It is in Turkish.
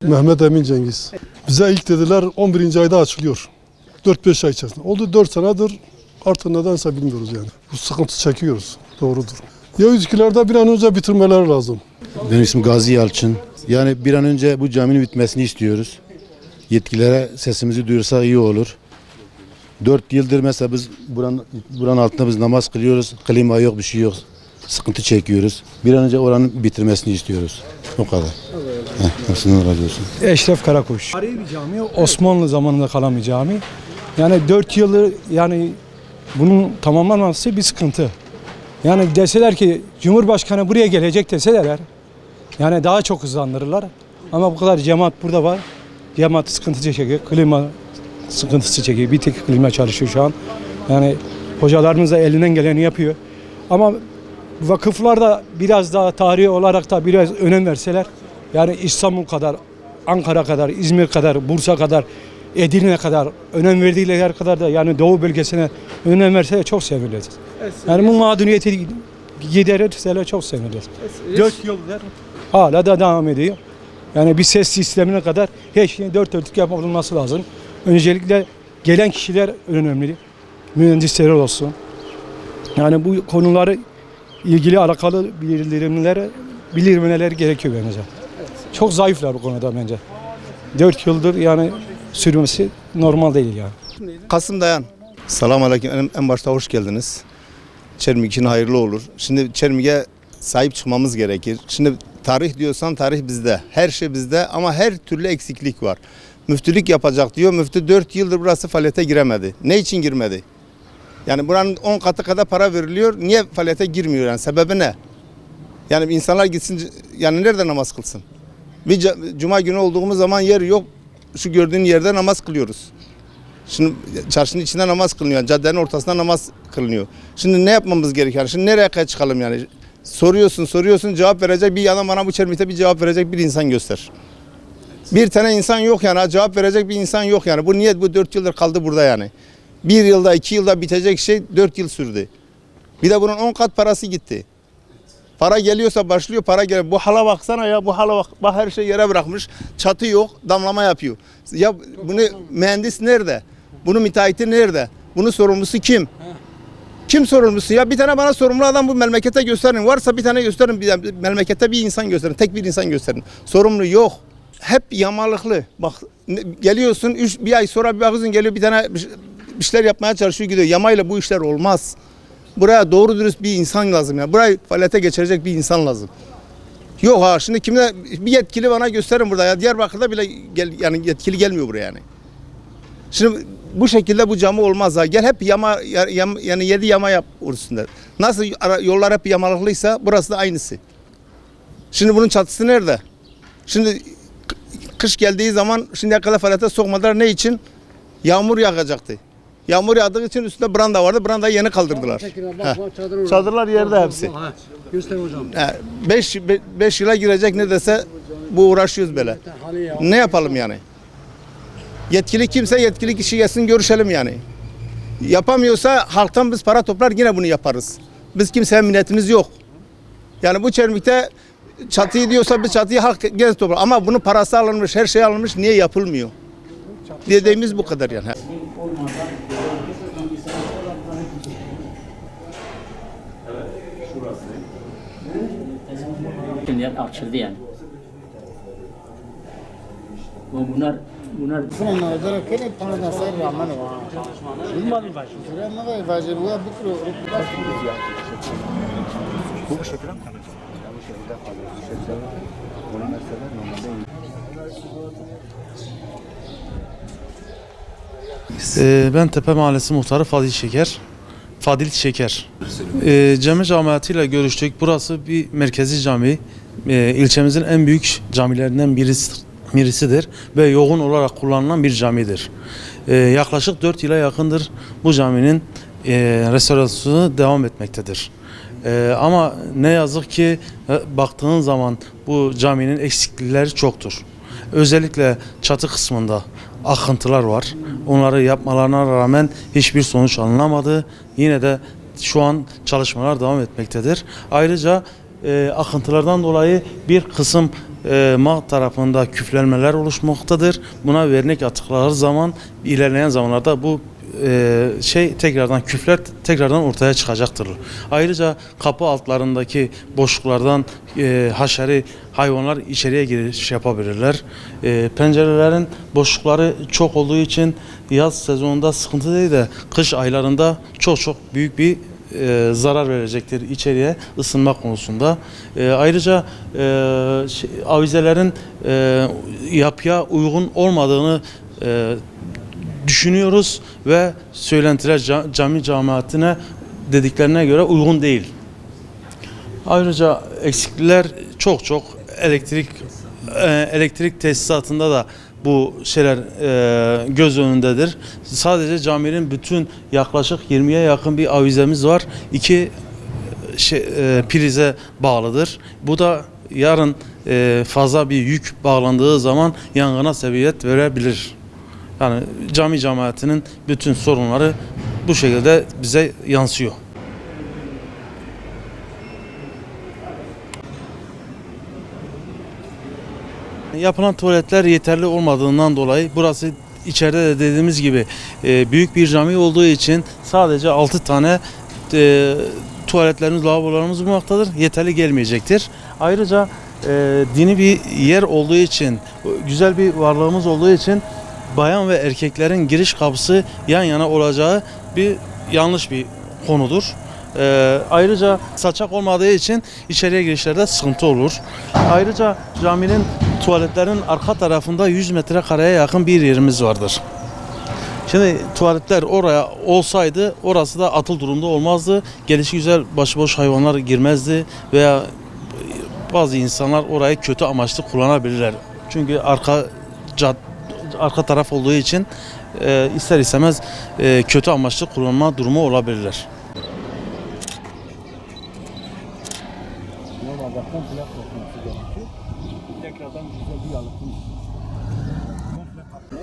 Mehmet Emin Cengiz. Bize ilk dediler 11. ayda açılıyor. 4-5 ay içerisinde. Oldu 4 senedir artık nedense bilmiyoruz yani. Bu sıkıntı çekiyoruz. Doğrudur. Ya üskülerde bir an önce bitirmeleri lazım. Benim ismim Gazi Yalçın. Yani bir an önce bu caminin bitmesini istiyoruz. Yetkililere sesimizi duyursa iyi olur. 4 yıldır mesela biz buranın altında biz namaz kılıyoruz. Klima yok, bir şey yok. Sıkıntı çekiyoruz. Bir an önce oranın bitirmesini istiyoruz. O kadar. Hepsinden razı olsun. Eşref Karakuş. Tarihi bir cami, Osmanlı zamanında kalan bir cami. Yani 4 yıldır yani bunun tamamlanması bir sıkıntı. Yani deseler ki Cumhurbaşkanı buraya gelecek deseler yani daha çok hızlandırırlar. Ama bu kadar cemaat burada var. Cemaat sıkıntı çekiyor. Klima sıkıntısı çekiyor. Bir tek klima çalışıyor şu an. Yani hocalarımız da elinden geleni yapıyor. Ama vakıflar da biraz daha tarihi olarak da biraz önem verseler, yani İstanbul kadar, Ankara kadar, İzmir kadar, Bursa kadar, Edirne kadar önem verdikleri kadar da yani Doğu bölgesine önem verseler çok seviniriz. Yani bu mağduriyeti giderirseler çok seviniriz. 4 yıldır hala da devam ediyor. Yani bir ses sistemine kadar her şeyin dört dörtlük yapılması lazım. Öncelikle gelen kişiler önemli. Mühendisler olsun. Yani bu konuları ilgili alakalı bildirmeler gerekiyor bence. Çok zayıflar bu konuda bence. 4 yıldır yani sürmesi normal değil yani. Kasım Dayan. Selamünaleyküm. En başta hoş geldiniz. Çermik için hayırlı olur. Şimdi Çermik'e sahip çıkmamız gerekir. Şimdi tarih diyorsan tarih bizde. Her şey bizde ama her türlü eksiklik var. Müftülük yapacak diyor. Müftü 4 yıldır burası faaliyete giremedi. Ne için girmedi? Yani buranın 10 katı kadar para veriliyor. Niye faaliyete girmiyor yani? Sebebi ne? Yani insanlar gitsin yani nerede namaz kılsın? Bir cuma günü olduğumuz zaman yer yok. Şu gördüğün yerde namaz kılıyoruz. Şimdi çarşının içinde namaz kılınıyor. Caddenin ortasında namaz kılınıyor. Şimdi ne yapmamız gerekiyor? Şimdi nereye çıkalım yani? Soruyorsun cevap verecek bir yana bana bu Çermik'te bir cevap verecek bir insan göster. Bir tane insan yok yani cevap verecek bir insan yok yani. Bu niye bu 4 yıldır kaldı burada yani? 1 yılda 2 yılda bitecek şey 4 yıl sürdü. Bir de bunun 10 kat parası gitti. Para geliyorsa başlıyor, para geliyor. Bu hala baksana ya, bu hala bak her şey yere bırakmış. Çatı yok, damlama yapıyor. Ya bunu mühendis nerede? Bunun müteahhiti nerede? Bunun sorumlusu kim? Kim sorumlusu ya? Bir tane bana sorumlu adam bu memlekete gösterin. Varsa bir tane gösterin. Bir memlekette bir insan gösterin. Tek bir insan gösterin. Sorumlu yok. Hep yamalıklı. Bak geliyorsun bir ay sonra bir bakıyorsun geliyor bir tane bir şeyler yapmaya çalışıyor gidiyor. Yamayla bu işler olmaz. Buraya doğru dürüst bir insan lazım ya. Burayı faaliyete geçirecek bir insan lazım. Yok ha şimdi kimde bir yetkili bana gösterin burada ya. Diyarbakır'da bile yani yetkili gelmiyor buraya yani. Şimdi bu şekilde bu cami olmaz ha. Gel hep yani 7 yama yap üstünde. Nasıl yollar hep yamalıklıysa burası da aynısı. Şimdi bunun çatısı nerede? Şimdi kış geldiği zaman şimdiye kadar faaliyete sokmadılar. Ne için? Yağmur yağacaktı. Yağmur yağdığı için üstünde branda vardı. Brandayı yeni kaldırdılar. Çadırlar yerde hepsi. 5 yıla girecek neredeyse bu uğraşıyoruz böyle. Ne yapalım yani? Yetkili kimse yetkili kişi gelsin görüşelim yani. Yapamıyorsa halktan biz para toplar yine bunu yaparız. Biz kimseye minnetimiz yok. Yani bu Çermik'te çatıyı diyorsa bir çatıyı halk gene toplar. Ama bunun parası alınmış, her şey alınmış niye yapılmıyor? Dediğimiz bu kadar yani. Şimdi açıldı yani. Bunlar Ben Tepe Mahallesi Muhtarı Fadil Şeker. Cami cemaatiyle görüştük. Burası bir merkezi cami. İlçemizin en büyük camilerinden birisidir ve yoğun olarak kullanılan bir camidir. Yaklaşık 4 yıla yakındır bu caminin restorasyonu devam etmektedir. Ama ne yazık ki baktığın zaman bu caminin eksiklikleri çoktur. Özellikle çatı kısmında akıntılar var. Onları yapmalarına rağmen hiçbir sonuç alınamadı. Yine de şu an çalışmalar devam etmektedir. Ayrıca akıntılardan dolayı bir kısım MAH tarafında küflenmeler oluşmaktadır. Buna vernik atıkları zaman ilerleyen zamanlarda bu tekrardan küfler tekrardan ortaya çıkacaktır. Ayrıca kapı altlarındaki boşluklardan haşeri hayvanlar içeriye giriş yapabilirler. Pencerelerin boşlukları çok olduğu için yaz sezonunda sıkıntı değil de kış aylarında çok büyük bir zarar verecektir içeriye ısınma konusunda. Ayrıca avizelerin yapıya uygun olmadığını düşünüyoruz ve söylentiler cami cemaatine dediklerine göre uygun değil. Ayrıca eksiklikler çok elektrik tesisatında da bu şeyler göz önündedir. Sadece caminin bütün yaklaşık 20'ye yakın bir avizemiz var. 2 prize bağlıdır. Bu da yarın fazla bir yük bağlandığı zaman yangına sebebiyet verebilir. Yani cami cemaatinin bütün sorunları bu şekilde bize yansıyor. Yapılan tuvaletler yeterli olmadığından dolayı burası içeride de dediğimiz gibi büyük bir cami olduğu için sadece 6 tane tuvaletlerimiz, lavabolarımız bulunmaktadır. Yeterli gelmeyecektir. Ayrıca dini bir yer olduğu için, güzel bir varlığımız olduğu için bayan ve erkeklerin giriş kapısı yan yana olacağı yanlış bir konudur. Ayrıca saçak olmadığı için içeriye girişlerde sıkıntı olur. Ayrıca caminin tuvaletlerin arka tarafında 100 metrekareye yakın bir yerimiz vardır. Şimdi tuvaletler oraya olsaydı orası da atıl durumda olmazdı. Gelişigüzel başıboş hayvanlar girmezdi veya bazı insanlar orayı kötü amaçlı kullanabilirler. Çünkü arka taraf olduğu için ister istemez kötü amaçlı kullanma durumu olabilirler. Normalde komple kopması gerekiyor. Tekrardan güzel bir yalıtım. Komple kapı.